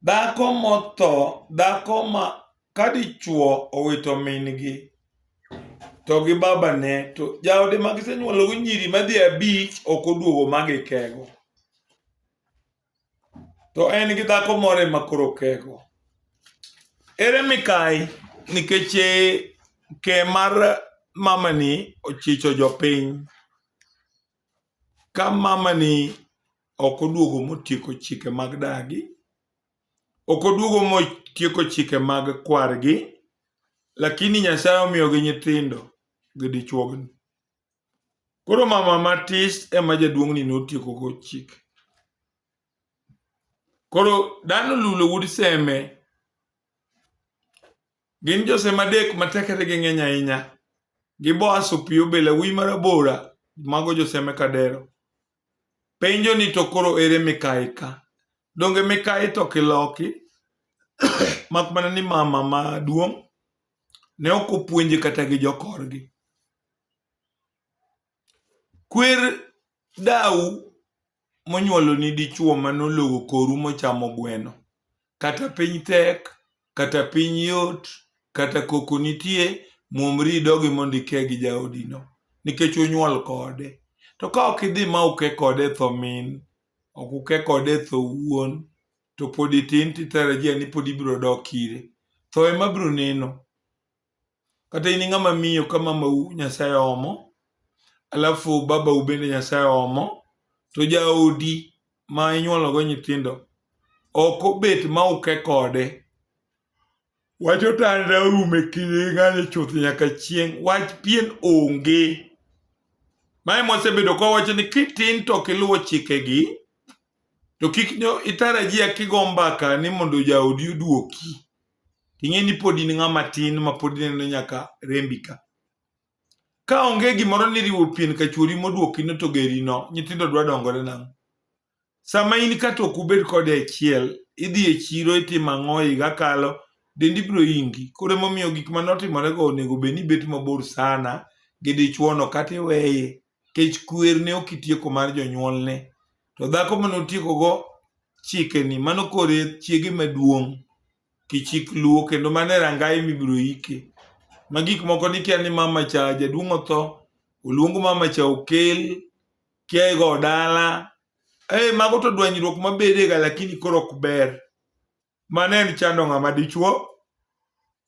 Dhako motho, dhako ma kadichuo owito min-gi to gi babane, to jaode magisenyuolo go nyiri madhi 5 ok oduogo magikego. To en gi dhako moro ema koro kego. Ere mikai? Nikech ke mar mamani ochicho jopiny. Ka mamani ok oduogo motieko chike mag dagi, ok oduogo motieko chike mag kwargi, lakini Nyasaye omiyogi nyithindo gi dichuogni. Koro mama matis ema jaduong'ni notieko go chike. Koro Dano Lulo Wuod Seme gin joseme adek ma tekregi ng'eny ahinya. Gi Boaz Opiyo Bela Wuoyi marabora, mago joseme kadero. Penjo ni to koro ere Mikai ka? Donge Mikai to kiloki? Mak mana ni mama maduong' ne ok opuonje kata gi jokorgi. Kwer dau monyuolo ni dichuo manologo koru mochamo gweno. Kata piny tek, kata piny yot, kata koko nitie, muomri dogi mondo ike gi jaodino. Nikech onyuol kode. To ka ok idhi ma uke kode tho min, ok uke kode tho wuon, to pod itin titarajia ni pod ibiro dok ire. Tho ema biro neno. Kata in ng'ama miyo ka mamau Nyasaye omo, alafu babau bende Nyasaye omo, to jaodi ma inyuolo go nyithindo ok obet ma uke kode. Wacho tanda ume kinde ng'ane chuth nyaka chieng'. Wach pien onge. Mae mosebedo kwa wacho ni kitin to kiluwo chikegi, to kik itarajia kigo mbaka ni mondo jaodi oduoki. Ting'e ni pod in ng'ama tin ma pod neno nyaka rembi ka. Ka onge gimoro ni riwo pien ka chuori moduoki no to geri no, nyithindo dwa dongore nang'o? Sama in ka to kubed kode achiel, idhi e chiro itimo ang'o higa kalo, dendi biro ingi. Koro emomiyo gik manotimore go onego bed ni bet mabor sana gi dichuono kata iweye. Kech kwer ne ok itieko mar jonyuolne. To dhako manotieko go chike ni, mano kore chiege maduong'. Kichik luo kendo mane rangai mibiro ike. Ma gik moko ni kia ni mama cha jaduong' otho, oluongo mama cha okel, kia go dala. Mago to dwanyruok mabede ga lakini koro ok ber. Mane en chando ng'ama dichuo.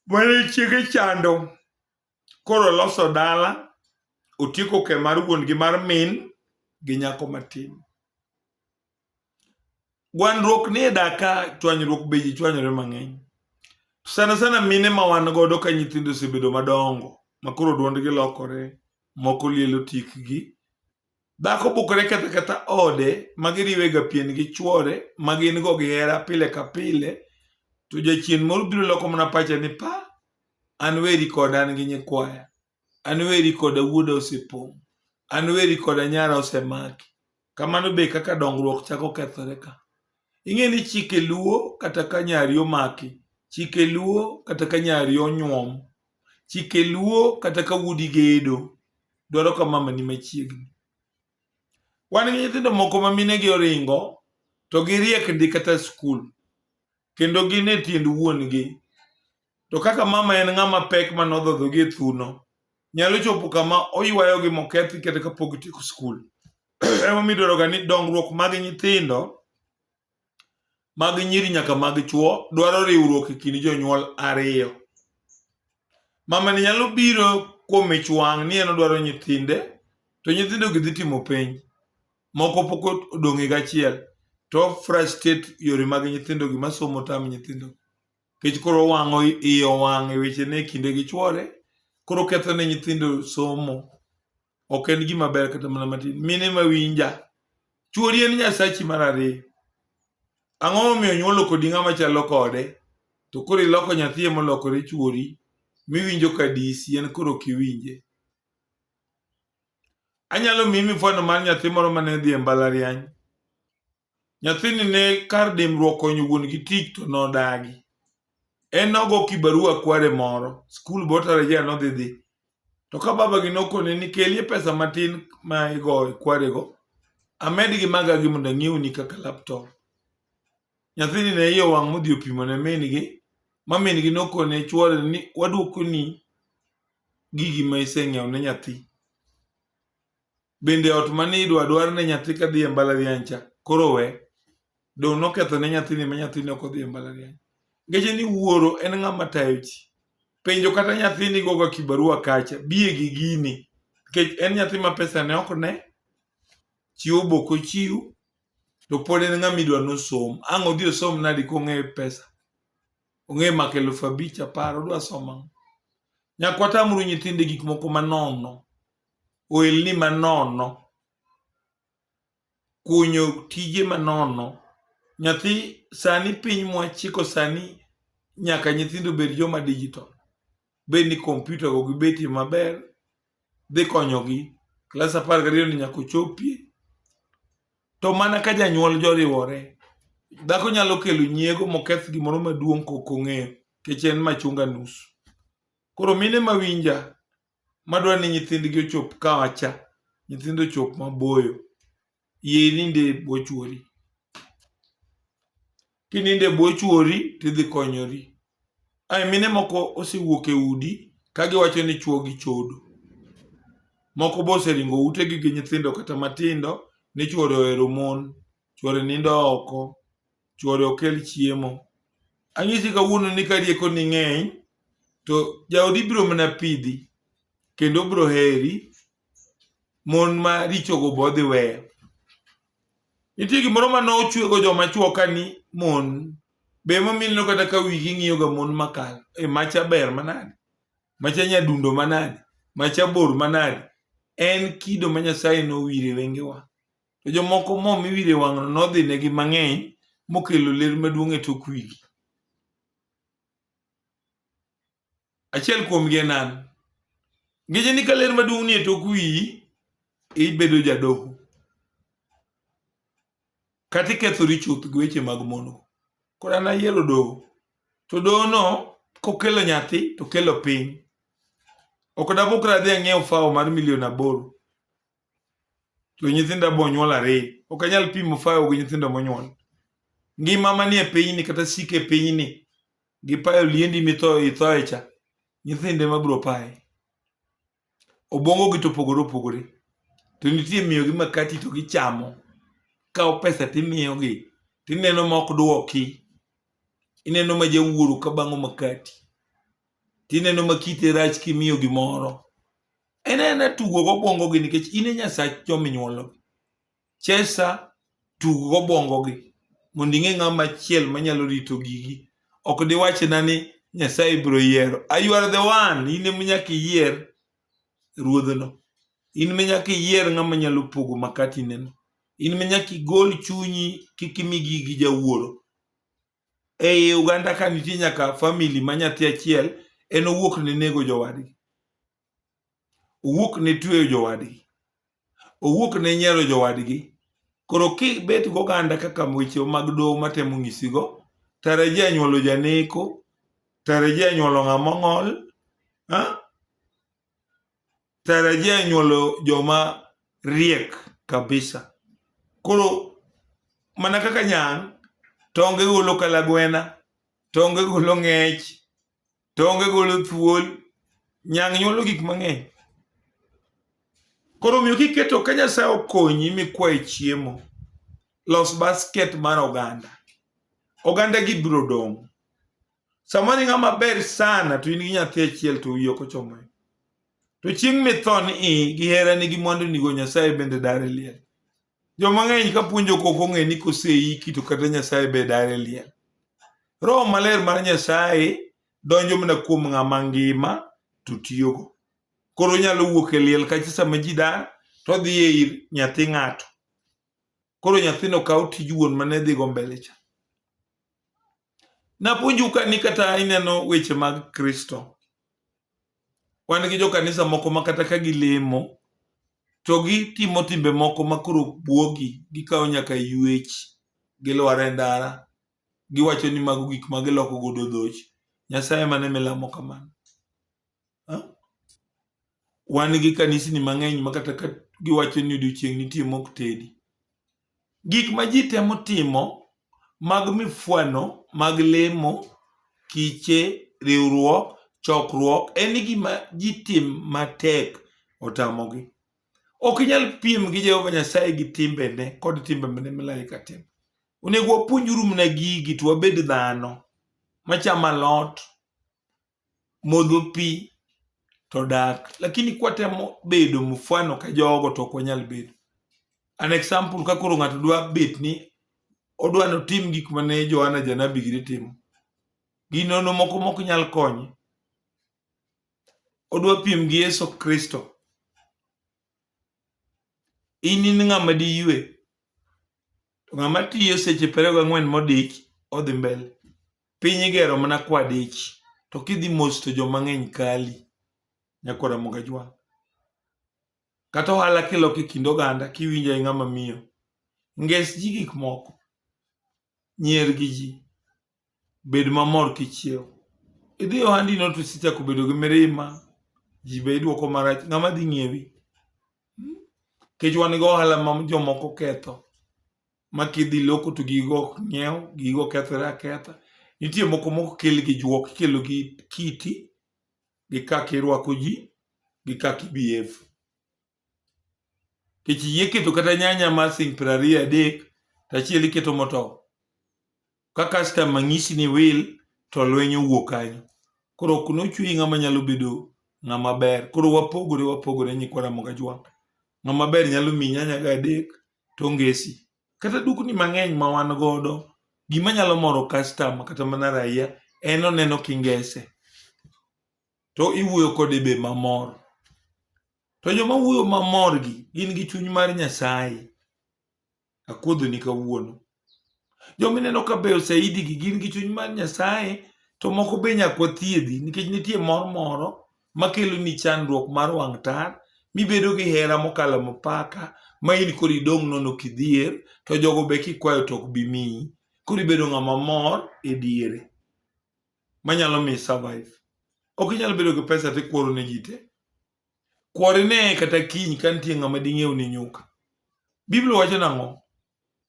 Mane chiege chando. Koro loso dala. Otieko ke mar wuon gi mar min gi nyako matin. Gwandruok ni e daka chwanyruok beji chwanyore mang'eny. Sana sana mine ma wan godo ka nyithindo osebedo madongo. Makoro duondgi lokore. Moko lielo tikgi. Dhako bukore kata ode magiriwe ga pien gi chuore magin go gihera pile ka pile. To jachien moro biro loko mana pache ni pa. An weri koda an gi nyikwaya. An weri koda wuoda osepong'. An weri koda nyara osemaki. Kamano be kaka dongruok chako kethore ka. Ing'e ni chike luo kata ka nyari omaki. Chike luo kata ka nyari onyuom. Chike luo kata ka wuodi gedo. Dwaro ka mama ni machiegni. Wan gi nyithindo moko ma mine gi oringo. To giriek ndi kata skul. Kendo gin e tiend wuon gi. To kaka mama en ng'ama pek manodhodho gi e thuno. Nyalo chopo kama oywayo gi mokethi kata ka pok tieko skul. Ema midwaro ga ni dongruok mag nyithindo, mag nyiri nyaka mag chuo, dwaro riwruok e kind jonyuol ariyo. Mama ni nyalo biro kuom ich wang' ni en odwaro nyithinde, to nyithindo gi dhi timo penj. Moko pok odong' higa achiel. To frustrate yore mag nyithindo gi masomo tam nyithindo. Kech koro wang'o iyo wang' e weche ne kinde gi chuore. Koro ketho ne nyithindo somo. Ok en gima ber kata mana matin. Mine ma winja. Chuori en nyasachi mar ariyo. Ang'o momiyo nyuolo kodi ng'ama chalo kode. To koro iloko nyathi molokore chuori. Miwinjo ka disi en koro kiwinje. Anyalo miyi mifano mar nyathi moro mane dhi e mbalariany. Nyathini ne kar dimruok konyo wuon gi tich to nodagi. En nogo kibarua kware moro. Skul botarajia nodhi. To ka baba gi nokone ni kelie pesa matin ma igo kware go. Amed gi maga gi mondo ng'iewni kaka laptop. nyathini ne iye wang' modhi opimo ne min-gi, ma min-gi nokone chuore ni waduoko ni gigi ma iseng'iewo ne nyathi. Bende ot mane idwa dwar ne nyathi kadhi e mbalariany cha koro we dong' noketho ne nyathini ma nyathini ok odhi e mbalariany. Nikech ni wuoro en ng'ama tayo ji. Penjo kata nyathini goga kibarua kacha biye gi gini, nikech en nyathi ma pesa ne ok ne, chiwo bok ochiw, to pod en ng'ama idwa nosom. Ang' odhi osom nadi kong'e pesa, ong'e mako 5,000 aparo, odwa somo ang'o? Nyakwatamuru nyithinde gik moko manono, ohelni manono, kunyo tije manono. Nyathi sani piny mwachiko sani nyaka nyithindo bed joma digital, bed ni kompyuta go gibeti maber, dhi konyogi. Klas 12 ni nyaka ochopie. To mana ka janyuol joriwore, dhako nyalo kelo nyiego moketh gimoro maduong' kok ong'eyo, kech en machunga nus. Koro mine mawinja madwa ni nyithindgi ochop kawacha, nyithindo ochop maboyo, yie ninde bwo chuori. Kininde bwo chuori tidhi konyori. Mine moko osewuok e udi kagiwacho ni chuo gi chodo. Moko bo oseringo utegi gi nyithindo kata matindo ni chuore ohero mon, chuore nindo oko, chuore okel chiemo. Anyisi kawuono ni ka rieko ni ng'eny, to jaodi biro mana pidhi kendo biro heri, mon ma richogo bodhi weyo. Nitie gimoro ma nochwego joma chuo ka ni mon be momineno kata ka wigi ng'iyo ga mon makal. Macha ber manade, macha nyadundo manade, macha bor manade. En kido ma Nyasaye nowire wengewa. To jomoko mo miwire wang'no nodhi negi mang'eny mokelo ler maduong' e tok wigi. Achiel kuom gi en an. Ngeche ni ka ler maduong' ni e tok wiyi, ibedo jadoho. Kati kethori chuth gi weche mag mon. Koro an ayiero doho. To doho no kokelo nyathi to kelo piny. Ok dabukra dhi ang'iew fawo mar $8,000,000 to nyithinda bo nyuol 2. Ok anyal pimo fawo gi nyithindo monyuol. Ngima manie pinyni kata sike pinyni gi payo liendi ithoe cha, nyithinde mabiro paye. Obongo gi to opogore. To nitie miyogi makati to gichamo. Kao pesa timiyogi, tineno ma ok duoki. Ineno ma jawuoro ka bang'o makati. Tineno ma kite rach kimiyo gimoro. En tugo gobongo gi nikech in e nyasach jominyuolo. Chesa tugo gobongo gi mondo ing'e ng'ama chiel manyalo rito gigi. Ok diwachna ni Nyasaye biro yiero. You are the one. In ema nyaka iyier ruodhno. In ema nyaka iyier ng'ama nyalo pogo makati neno. In ema nyaka igol chunyi kik imi gigi jawuoro. Ei uganda ka nitie nyaka family ma nyathi achiel en owuok ne nego jowadgi, owuok ne tweyo jowadgi, owuok ne nyiero jowadgi. Koro kibet goganda kaka weche mag doho matemo ng'isigo, tarajia nyuolo janeko, tarajia nyuolo ng'ama ng'ol, tarajia nyuolo joma riek kabisa. Koro mana kaka nyang', tonge golo kalagwena, tonge golo ng'ech, tonge golo thuol, nyang' nyuolo gik mang'eny. Koro miyo kiketo ka Nyasaye okonyi mikwaye chiemo, los basket mar oganda. Oganda gi biro dong'. Samani ng'ama ber sana to in gi nyathi achiel to wiyi ok ochomo. To chieng' mitho ni gihera ni gi mwandu ni go Nyasaye bende dare liel. Joma ng'eny ka puonjo kok ong'e ni koseiki to kata Nyasaye be dare liel. Roho maler mar Nyasaye donjo mana kuom ng'ama ngima to tiyogo. Koro nyalo wuok e liel kacha sama ji dar to dhi ir nyathi ng'ato. Koro nyathino kawo tij wuon mane dhi go mbele cha. Napuonju ka ni kata ineno weche mag Kristo. Wan gi jo kanisa moko ma kata ka gilemo to gitimo timbe moko makoro buogi, gikawo nyaka yuech, gilwar e ndara, giwacho ni mago gik ma giloko godo dhoch. Nyasaye mane milamo kamano? Wan gi kanisni mang'eny ma kata ka giwacho ni odiochieng' nitie mok tedi. Gik ma ji temo timo mag mifwano mag lemo, kiche, riwruok, chokruok en gima ji tim matek otamogi. Ok inyal piem gi Jehova Nyasaye gi timbene kod timbe mane malaika timo. Onego wapuonjuru mana gigi to wabed dhano machamo alot, modho pi to dak. Lakini kwatemo bedo mfano ka jogo to ok wanyal bedo. An example ka koro ng'ato dwa bet ni odwa notim gik mane Johana Janabi gire timo. Ginono moko mok nyal konye. Odwa piem gi Yesu Kristo. In ng'ama di yue. To ng'ama tiyo seche 24 modich odhi mbele. Piny igero mana kwa dich. To kidhi mos to joma ng'eny kali. Nyakora moga jwang. Kata ohala kiloko kind oganda kiwinjo ai ng'ama miyo. Nges ji gik moko. Nyier gi ji. Bed mamor kichiewo. Idhi ohandi no to sichako bedo gi mirima. Ji be iduoko marach. Ng'ama dhi ng'iewi. Kech wan go ohala ma jomoko ketho. Makidhi loko to gigo ok ng'iew. Gigo kethore aketha. Nitie moko kel gi juok. Kelo gi kiti. Gi kaka irwako ji. Gi kaka ibehave. Kech yie keto kata nyanya mar siling 23 to achiel iketo motow. Ka customer ng'isi ni will to lweny owuok kanyo. Koro ok nochweyi ng'ama nyalo bedo ng'ama ber. Koro wapogore nyikwara moga jwang. Ng'ama ber nyalo miyi nyanya ga 3 to ngesi. Kata dukni mang'eny ma wan godo. Gima nyalo moro customer kata mana raia en oneno kingese. To iwuoyo kode be mamor. To joma wuoyo mamor gin gi chuny mar Nyasaye. Akwodho ni kawuono. Joma ineno ka beyo saidi gin gi chuny mar Nyasaye. To moko be nyakwa thiedhi. Nikech nitie mor moro makelo ni chandruok mar wang' tar. Mibedo gi hera mokalo mpaka. Ma in koro idong' nono kidhier. To jogo be kikwayo to ok bi miyi. Koro ibedo ng'ama mor e diere. Manyalo mi survive. Ok inyal bedo gi pesa tikworo ne ji te. Kwore ne kata kiny ka nitie ng'ama di ng'iew ni nyuka. Biblia wacho nang'o?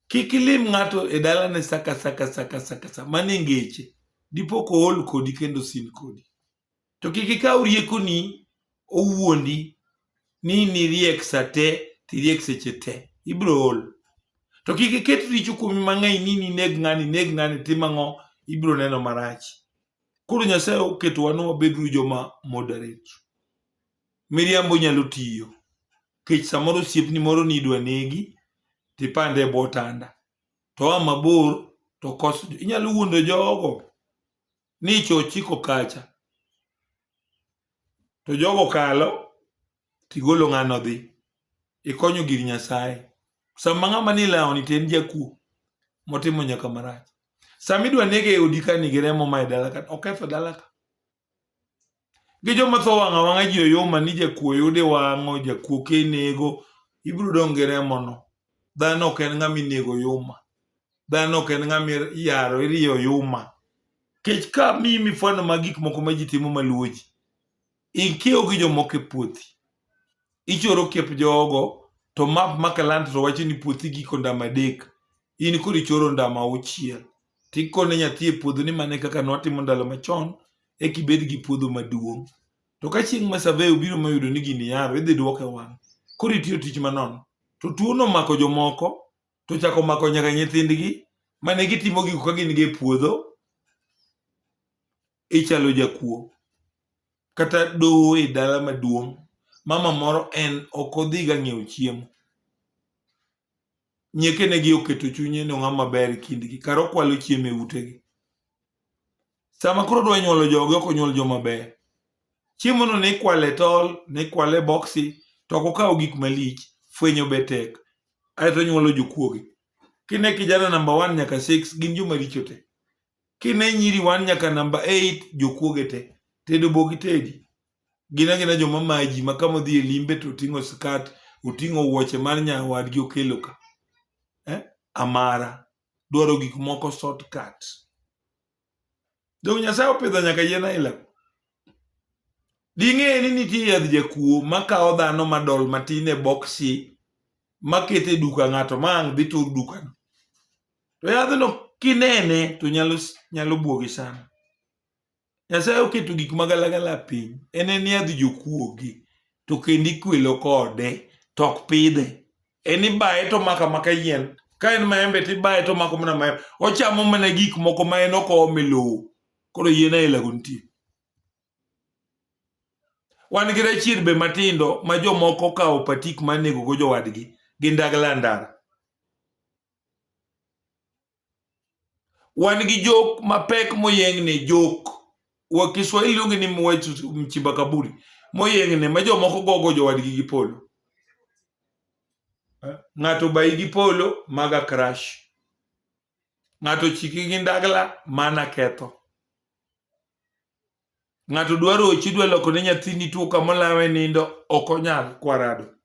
Kik ilim ng'ato e dalane saka. Mane ngeche. Dipo ko ol kodi kendo sin kodi. To kik ikaw riekoni owuondi ni niriek sate tiriek seche te. Ibro ol. To kik iket richo kuomi mang'eny ni neg ng'ani timang'o ibro neno marach. Koro Nyasaye oketowa ni wabedru joma moderate. Miriambo nyalo tiyo. Kech samoro osiepni moro ni idwa negi tipande e botanda. To a mabor to koso. Inyalo wuondo jogo ni chochiko kacha. To jogo kalo tigolo ng'ano dhi. Ikonyo gir Nyasaye. Sama ng'ama ni laoni to en jakuo motimo nyaka marach. Sama idwa nege e odi ka nigi remo ma e dala ka oketho dala ka. Gi joma tho wang'a wang'a ji oyoma ni jakuo yude wang'o, jakuo ke nego, ibro dong' gi remo no. Dhano ok en ng'ama inego yuma. Dhano ok en ng'ama yaro iriyo yuma. Kech ka miyi mifwano mag gik moko ma ji timo maluwo ji. Ikiewo gi jomoko e puothi. Ichoro kiep jogo to map makalant to wacho ni puothi giko ndama 3. In koro ichoro ndama 6. Tikone nyathi e puodho ni mane kaka nwatimo ndalo machon e kibed gi puodho maduong'. To ka chieng' ma survey obiro mayudo ni gini yaro idhi duoke wang'. Koro itiyo tich manono. To tuo no mako jomoko to chako mako nyaka nyithindgi mane gitimo giko ka gin gi e puodho. Ichalo jakuo. Kata doho e dala maduong'. Mama moro en okodhi ga ng'iew chiemo. Nyieke negi oketo chunye no ng'ama ber kindgi. Karo kwalo chiemo e utegi. Sama koro dwa nyuolo jogo ok onyuol joma ber. Chiemo no ne ikwale tol, ne ikwale boksi, to ok okawo gik malich, fwenyo be tek. Aeto nyuolo jokuoge. Kine kijana namba 1 nyaka 6 gin joma richo te. Kine nyiri 1 nyaka namba 8 jokuoge te. Tedo bogi tedi. Gina joma maji ma kama dhi e limbe to ting'o skat, uting'o wuoche mar nyawadgi okelo ka. Amara. Dwaro gik moko shortcut. Dong Nyasaye opidho nyaka yien aila. Ding'e ni nitie yadh jakuo makawo dhano madol matin e boksi makete duka ng'ato ma ang' dhi tur dukano. To yadhno kinene to nyalo buogi sana. Nyasaye oketo gik magalagala piny, ni adhi jokuogi to kendi kwelo kode to ok pidhe. Ibaye to maka yien, ka en maembe to ibaye to mako mana maembe. Ochamo mana gik moko ma en ok oome lowo, koro yien aila nitie. Wan gi rachier be matindo ma jomoko kawo patik mar nego go jowadgi gi ndagla ndara. Wan gi jok mapek moyeng'ne, jok wa Kiswahili luonge ni mchimba kaburi, moyeng'ne ma jomoko gogo jowadgi gi polo. Ng'ato bayi gi polo, maga crash. Ng'ato chiki gi ndagla, mana ketho. Ng'ato dwaro ochi, dwa loko ne nyathini tuo kamolawe nindo, ok onyal kwarado.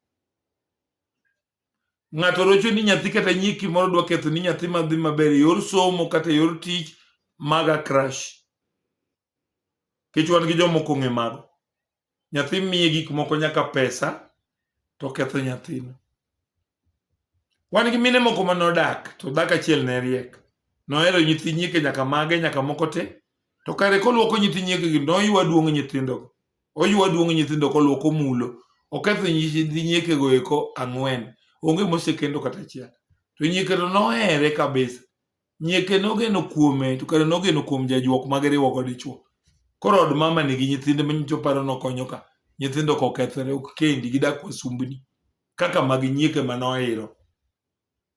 Ng'ato rocho ni nyathi kata nyiki moro dwa ketho ni nyathi madhi maber yor somo kata yor tich, maga crash. Kichwan gi jomoko ng'e mago. Nyathi miye gik moko nyaka pesa to ketho nyathino. Wan gi mine moko manodak to dak achiel ne riek. Nohero nyithi nyieke nyaka mage nyaka moko te. To kare koluoko nyithi nyieke gi noywa duong' nyithindo. Oywa duong' nyithindo koluoko mulo. Oketho nyithi nyieke go eko 4. Onge mosekendo kata achiel. To nyieke to nohere kabisa. Nyieke nogeno kuome to kare nogeno kuom jajuok magiriwo go dichuo. Koro od mama nigi nyithinde manyicho paro nokonyo ka. Nyithindo kokethore ok kendi gidak wasumbni. Kaka mag nyieke manohero.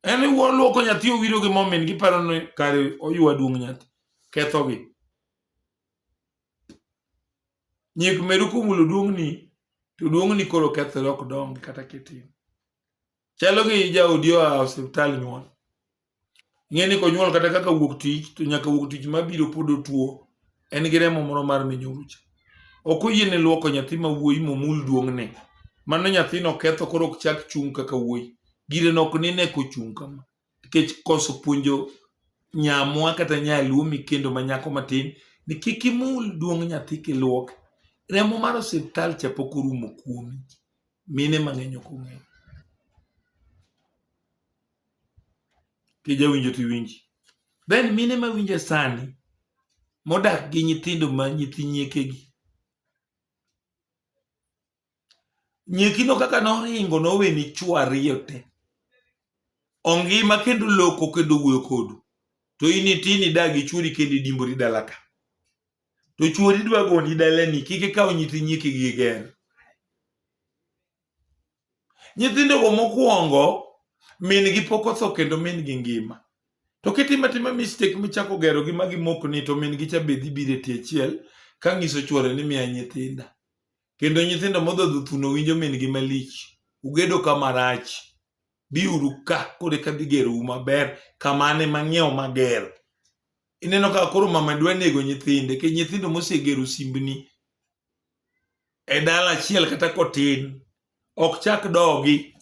En luoko nyathi owiro gi momin giparo ni kare oywa duong' nyathi. Ketho gi. Nyiek meru kumulo duong'ni, to duong'ni koro kethore ok dongi kata kitin. Chalo gi jaodi oa osiptal nyuol. Ng'eni konyuol kata kaka wuok tich, to nyaka wuok tich mabiro pod otuo. En gi remo moro mar minyorucha. Ok oyiene luoko nyathi ma wuoyi momul duong'ne. Mano nyathino ketho koro ok chak chung' kaka wuoyi. Gire nok nine kochung' kama. Nikech koso puonjo nyamwa kata nyaluo mikendo manyako matin ni kik imul duong' nyathi kiluoke. Remo mar osiptal cha pok orumo kuomi. Mine mang'eny ok ong'eyo. Kijawinjo tiwinji. Then mine mawinjo sani modak gi nyithindo ma nyithi nyiekegi. Nyiekino kaka noringo noweni chuo ariyo te. Ongima kendo loko kendo wuoyo kodu. To in idagi chuori kendo idimbori dala ka. To chuori dwa goni dalani kik ikaw nyithi nyiekegi ger. Nyithindo go mokwongo min gi pok otho kendo min gi ngima. To kitimatima mistake michako gero gi magi mokni to min gi cha be dhi bire tie achiel ka ng'iso chuore ni miya nyithinda. Kendo nyithindo modhodho thuno winjo min gi malich. Ugedo kama rach. Biuru ka kore ka dhi gero maber kamane mang'iew mager. Ineno ka koro mama dwa nego nyithinde ke nyithindo mosegero simbni e dala achiel kata kotin ok chak dogi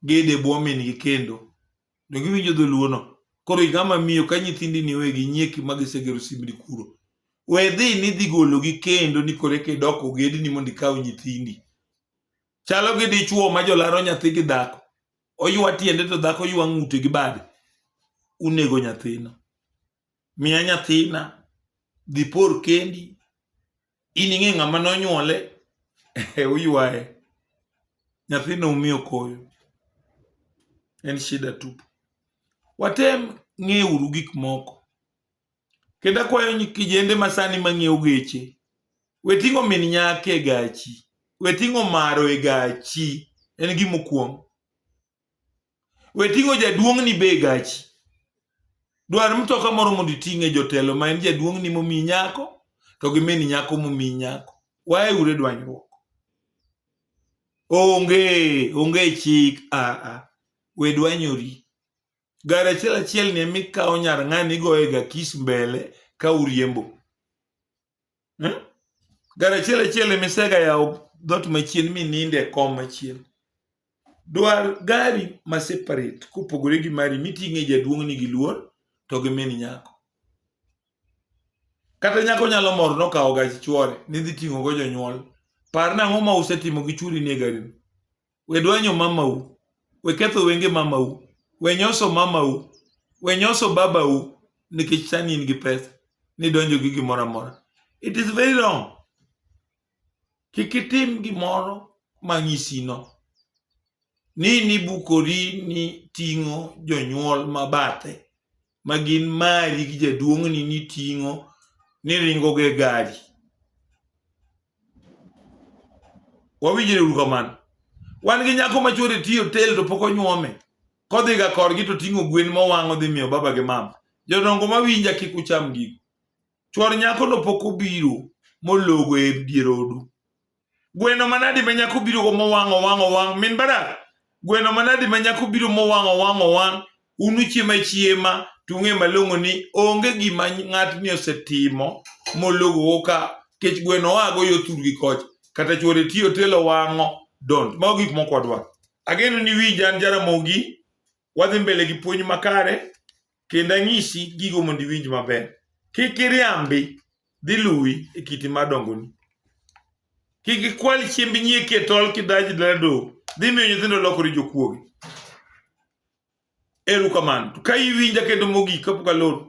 gede bwo min gi kendo. Do giwinjo dholuono. Koro igama miyo ka nyithindi ni wegi nyieki magisegero simbni kuro. We dhi ni dhi golo gi kendo ni kore ke doko gedi ni mondo ikaw nyithindi. Chalo gi dichuo ma jolaro nyathi gi dhako. Oywa tiende to dhako ywa ng'ute gi bade. Unego nyathino. Miya nyathina. Dhi por kendi. In ing'e ng'ama nonyuole. Uywae. Nyathino umiyo koyo. En shida tupu. Watem ng'euru gik moko. Kenda kwayo kijende masani mang'iew geche. Weting'o min nyake e gachi. Weting'o maro e gachi. En gimokwong. Weting'o jaduong'ni be e gachi. Dwar mtoka moro mondo iting'e jotelo ma en jaduong'ni momi nyako to gi min nyako momi nyako. Wae ure dwanyruok. Onge chik. We dwanyori. Gari achiel ni emikawo nyar ng'ani goye ga kis mbele ka uriembo. Gari achiel emisega yawo dhot machien mininde kom machien. Dwar gari ma separate kopogore gi mari miting'e jaduong'ni gi luor to gi min nyako. Kata nyako nyalo mor nokawo gachi chuore ni dhi ting'o go jonyuol. Par nang'o ma usetimo gi churi ni e gari. We dwanyo mamau. We ketho wenge mamau. We nyoso mamau. wenyoso babau nikech sani in gi pesa ni donjo gi gimoro amora. It is very wrong. Kik itim gimoro manyisi no ni nibukori ni ting'o jonyuol mabathe magin mari gi jaduong'ni ni ting'o ni ringo ge gari. Wawinjore uru kamano. Wan gi nyako machore tiyo hotel to pok onyuome. Kodhi ga korgi to ting'o gwen mowang'o dhi miyo baba gi mama. Jodongo mawinja kik ucham gigo. Chuor nyako no pok obiro mologo e dier odu. Gweno manadi ma nyako biro go mowang'. Min barak. Gweno manadi ma nyako biro mowang'. Unu chiema tung'e malong'o ni onge gima ng'atni osetimo mologo ka kech gweno wago yo thurgi koch. Kata chuore tiyo hotel owang'o don't. Mago gik moko wadwaro. Ageno ni winja an Jaramogi. Wadhi mbele gi puonj makare. Kendo anyisi gigo mondo iwinj maber. Kik iriambi dhi luwi e kiti madongoni. Kik ikwal chiemb nyieki e tol kidaji dado. Dhi miyo nyithindo lokore jokuoge. Erokamano. To ka iwinja kendo mogik kapok alor.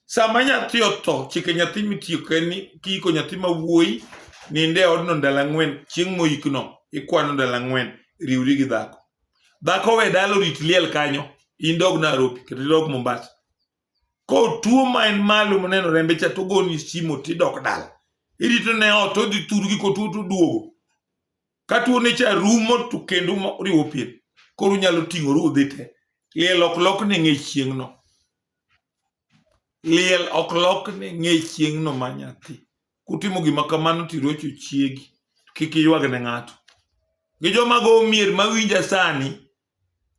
Sama nyathi otho, chike nyathi mitiyo keni kiko nyathi mawuoyi ninde odno ndalo 4 chieng' moikno ikwano ndalo 4 riwri gi dhako. Dhako we dalo rit liel kanyo. Indog Nairobi kata idog Mombasa. Ko tuo ma en malo moneno rembe cha to goni simo tidok dala. Irito ne ot odhi turgi ko tuo to duogo. Ka tuo ne cha rumo to kendo riwo pien. Koro nyalo ting'oru udhi te. Liel ok lok ne ng'e chieng' no. Liel ok lok ne ng'e chieng' no ma nyathi. Kutimo gima kamano tirocho chiegi. Kik ywag ne ng'ato. Gi joma go mier mawinja sani.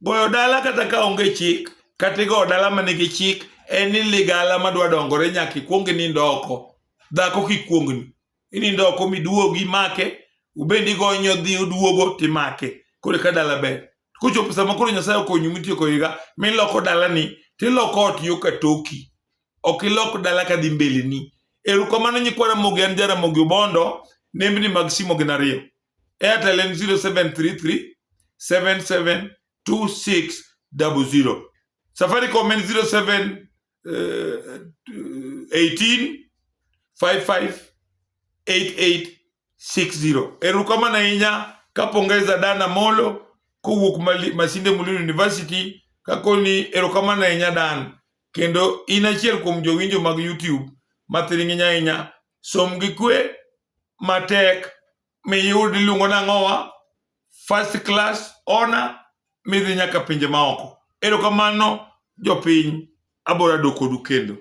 Goyo dala kata ka onge chik. Kata go dala manigi chik. En ni ligala madwa dongore nyaka ikuongi nindo oko. Dhako kikuongni. Inindo oko miduogi make. Ubendi gonyo dhi uduogo timake. Kore ka dala ber. Kuchopo sama koro Nyasaye okonyu mitiyo ko higa. Miloko dala ni. Tiloko ot yo katoki. Ok ilok dala ka dhi mbele ni. Erokamano nyikwara Mogi an Jaramogi Obondo. Nembni mag simo gin 2. Airtel en 0733 772600. Safaricom en 18 558860. Erokamano ahinya kapongeza Dana Molo kowuok Masinde Muliro University kakoni erokamano ahinya Dan. Kendo in achiel kuom jowinjo mag YouTube mathiringinya ahinya. Som gi kwe matek miyud iluongo nang'owa first class honor midhi nyaka pinje maoko. Erokamano jopiny abora doko du kendo.